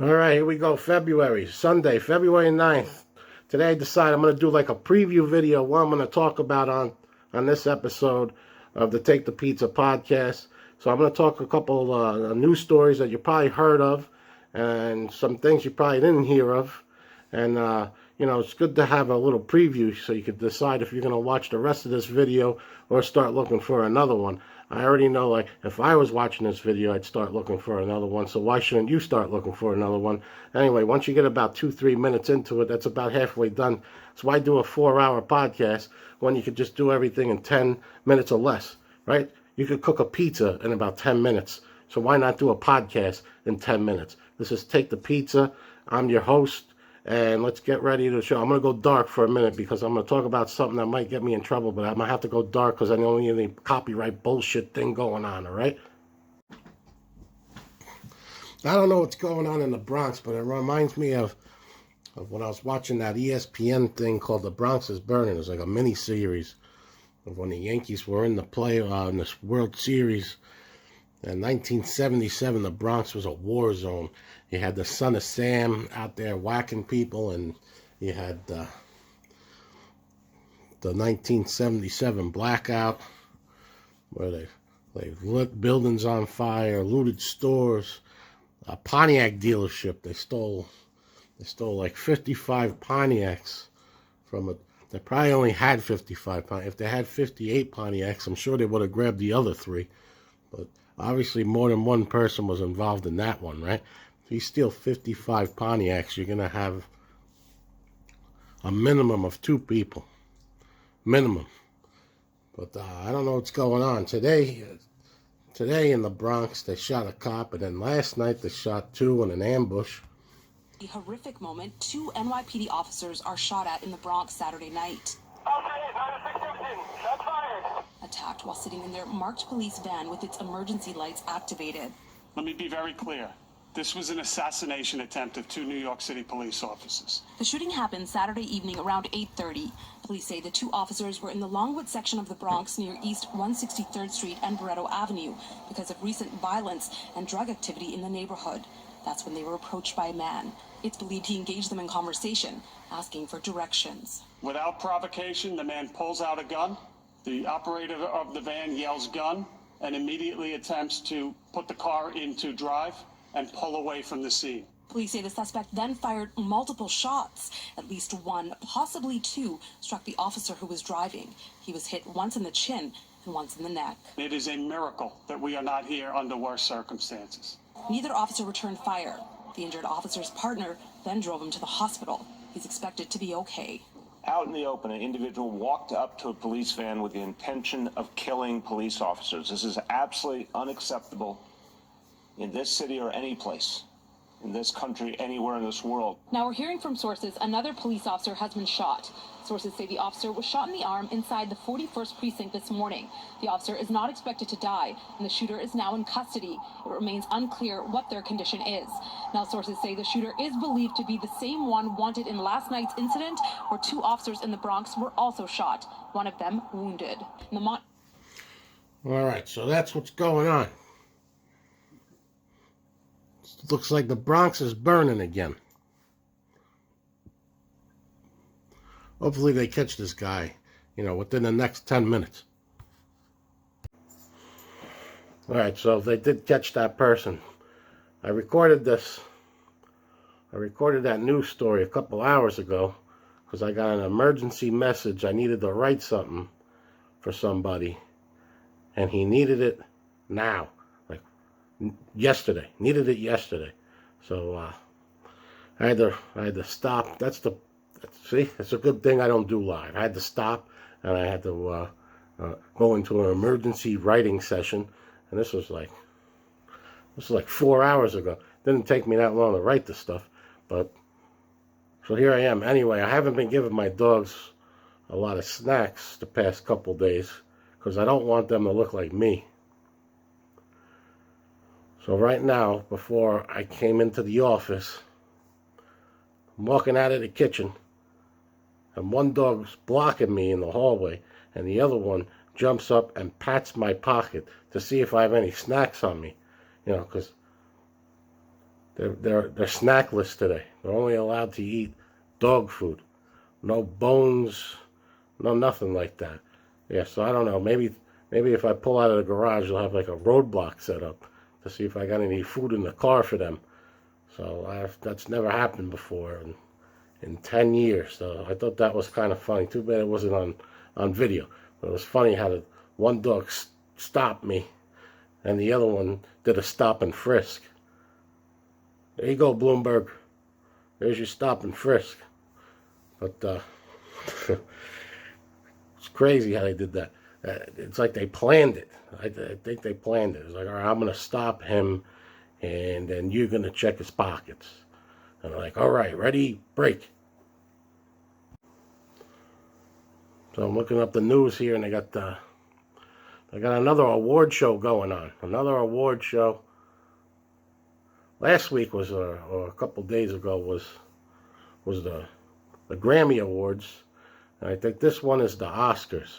All right, here we go. Sunday, February 9th. Today I decided I'm going to do like a preview video, what I'm going to talk about on this episode of the Take the Pizza podcast. So I'm going to talk a couple news stories that you probably heard of and some things you probably didn't hear of. And, it's good to have a little preview so you can decide if you're going to watch the rest of this video or start looking for another one. I already know, like, if I was watching this video, I'd start looking for another one. So why shouldn't you start looking for another one? Anyway, once you get about 2-3 minutes into it, that's about halfway done. So why do a 4-hour podcast when you could just do everything in 10 minutes or less, right? You could cook a pizza in about 10 minutes. So why not do a podcast in 10 minutes? This is Take the Pizza. I'm your host. And let's get ready to show. I'm going to go dark for a minute because I'm going to talk about something that might get me in trouble, but I'm going to have to go dark because I don't need any copyright bullshit thing going on, all right? I don't know what's going on in the Bronx, but it reminds me of when I was watching that ESPN thing called The Bronx is Burning. It was like a mini-series of when the Yankees were in in this World Series. In 1977, the Bronx was a war zone. You had the Son of Sam out there whacking people, and you had the 1977 blackout, where they lit buildings on fire, looted stores, a Pontiac dealership. They stole like 55 Pontiacs from it. They probably only had 55 Pontiacs. If they had 58 Pontiacs, I'm sure they would have grabbed the other 3. But obviously, more than one person was involved in that one, right? If you steal 55 Pontiacs, you're going to have a minimum of 2 people. Minimum. But I don't know what's going on. Today in the Bronx, they shot a cop, and then last night they shot 2 in an ambush. A horrific moment. 2 NYPD officers are shot at in the Bronx Saturday night. Attacked while sitting in their marked police van with its emergency lights activated. Let me be very clear. This was an assassination attempt of 2 New York City police officers. The shooting happened Saturday evening around 8:30. Police say the 2 officers were in the Longwood section of the Bronx near East 163rd Street and Barretto Avenue because of recent violence and drug activity in the neighborhood. That's when they were approached by a man. It's believed he engaged them in conversation, asking for directions. Without provocation, the man pulls out a gun. The operator of the van yells gun and immediately attempts to put the car into drive and pull away from the scene. Police say the suspect then fired multiple shots. At least 1, possibly 2, struck the officer who was driving. He was hit once in the chin and once in the neck. It is a miracle that we are not here under worse circumstances. Neither officer returned fire. The injured officer's partner then drove him to the hospital. He's expected to be okay. Out in the open, an individual walked up to a police van with the intention of killing police officers. This is absolutely unacceptable in this city or any place, in this country, anywhere in this world. Now we're hearing from sources another police officer has been shot. Sources say the officer was shot in the arm inside the 41st precinct this morning. The officer is not expected to die, and the shooter is now in custody. It remains unclear what their condition is. Now sources say the shooter is believed to be the same one wanted in last night's incident, where 2 officers in the Bronx were also shot, one of them wounded. All right, so that's what's going on. Looks like the Bronx is burning again. Hopefully they catch this guy, within the next 10 minutes. All right, so they did catch that person. I recorded that news story a couple hours ago because I got an emergency message. I needed to write something for somebody, and he needed it now. Yesterday. Needed it yesterday. So I had to stop. That's a good thing I don't do live. I had to stop, and I had to go into an emergency writing session, and this was like 4 hours ago. Didn't take me that long to write this stuff, but so here I am. Anyway, I haven't been giving my dogs a lot of snacks the past couple days because I don't want them to look like me. So right now, before I came into the office, I'm walking out of the kitchen, and one dog's blocking me in the hallway, and the other one jumps up and pats my pocket to see if I have any snacks on me. Because they're snackless today. They're only allowed to eat dog food, no bones, no nothing like that. Yeah, so I don't know. Maybe if I pull out of the garage, they'll have like a roadblock set up to see if I got any food in the car for them. So that's never happened before in 10 years. So I thought that was kind of funny. Too bad it wasn't on video. But it was funny how the one dog stopped me and the other one did a stop and frisk. There you go, Bloomberg. There's your stop and frisk. But it's crazy how they did that. It's like they planned it. I think they planned it. It's like, all right, I'm going to stop him, and then you're going to check his pockets. And I'm like, all right, ready, break. So I'm looking up the news here, and they got another award show going on. Another award show. Last week was, or a couple days ago, was the Grammy Awards. And I think this one is the Oscars.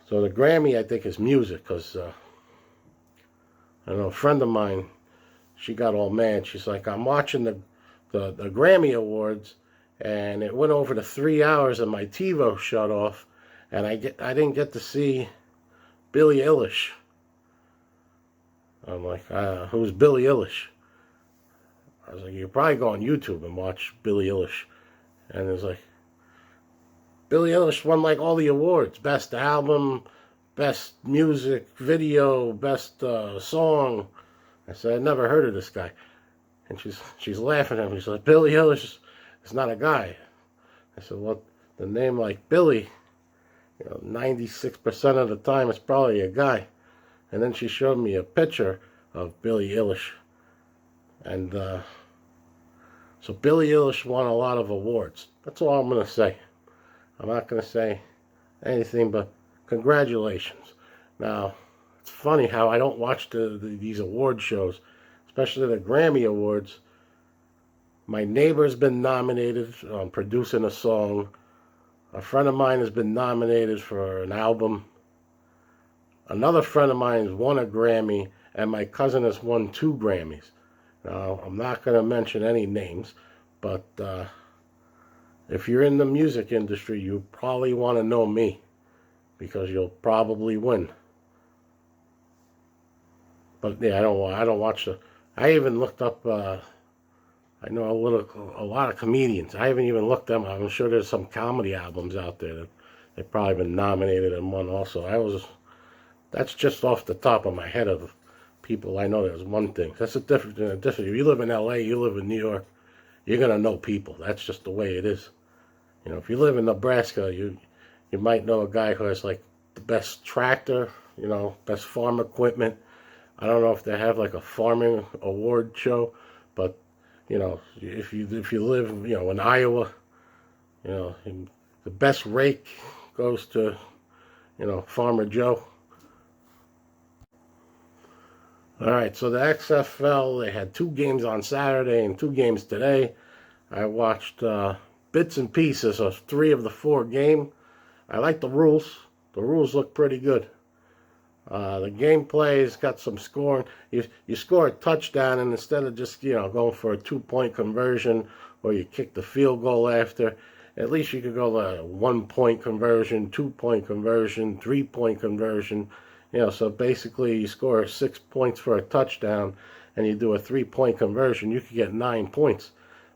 So the Grammy, I think, is music, because I know a friend of mine, she got all mad. She's like, I'm watching the Grammy Awards, and it went over to 3 hours, and my TiVo shut off, and I didn't get to see Billie Eilish. I'm like, who's Billie Eilish? I was like, you probably go on YouTube and watch Billie Eilish. And it was like, Billie Eilish won like all the awards. Best album, best music video, best song. I said, I'd never heard of this guy. And she's laughing at me. She's like, Billie Eilish is not a guy. I said, well, the name like Billy, 96% of the time it's probably a guy. And then she showed me a picture of Billie Eilish. And so Billie Eilish won a lot of awards. That's all I'm going to say. I'm not going to say anything but congratulations. Now, it's funny how I don't watch these award shows, especially the Grammy Awards. My neighbor's been nominated on producing a song. A friend of mine has been nominated for an album. Another friend of mine has won a Grammy, and my cousin has won 2 Grammys. Now, I'm not going to mention any names, but if you're in the music industry, you probably want to know me, because you'll probably win. But yeah, I don't watch the. I even looked up. I know a lot of comedians. I haven't even looked them up. I'm sure there's some comedy albums out there that they've probably been nominated and won also. That's just off the top of my head of people I know. There's one thing. That's a different. If you live in L.A., you live in New York, you're gonna know people. That's just the way it is. If you live in Nebraska, you might know a guy who has like the best tractor, best farm equipment. I don't know if they have like a farming award show, but if you live in Iowa, the best rake goes to Farmer Joe. All right, so the XFL, they had 2 games on Saturday and 2 games today. I watched bits and pieces of 3 of the 4 games. I like the rules. The rules look pretty good. The gameplay's got some scoring. You score a touchdown, and instead of just going for a 2-point conversion, or you kick the field goal after, at least you could go to 1-point conversion, 2-point conversion, 3-point conversion. So basically you score 6 points for a touchdown, and you do a 3-point conversion, you could get 9 points.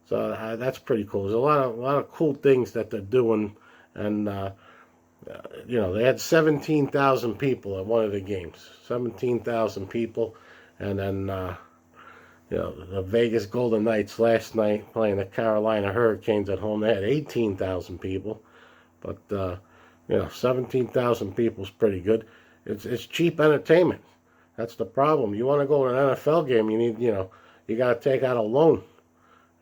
So that's pretty cool. There's a lot of cool things that they're doing, and they had 17,000 people at one of the games. 17,000 people, and then the Vegas Golden Knights last night playing the Carolina Hurricanes at home. They had 18,000 people, but 17,000 people is pretty good. It's cheap entertainment. That's the problem. You want to go to an NFL game, you need you got to take out a loan.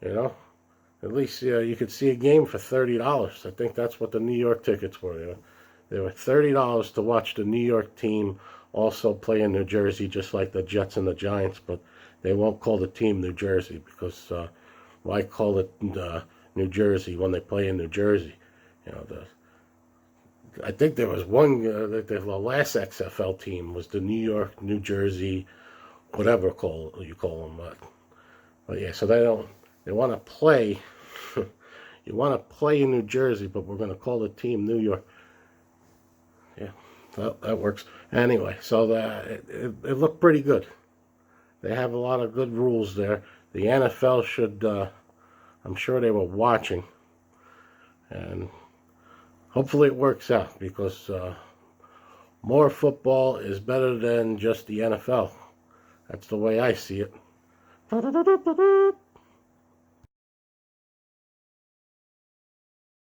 At least you could see a game for $30. I think that's what the New York tickets were. They were $30 to watch the New York team also play in New Jersey, just like the Jets and the Giants. But they won't call the team New Jersey because why call it New Jersey when they play in New Jersey? I think there was one. The last XFL team was the New York, New Jersey, whatever you call them. But yeah, so they want to play. You want to play in New Jersey, but we're going to call the team New York. Yeah, that works. Anyway, so it looked pretty good. They have a lot of good rules there. The NFL should, I'm sure they were watching. And hopefully it works out, because more football is better than just the NFL. That's the way I see it.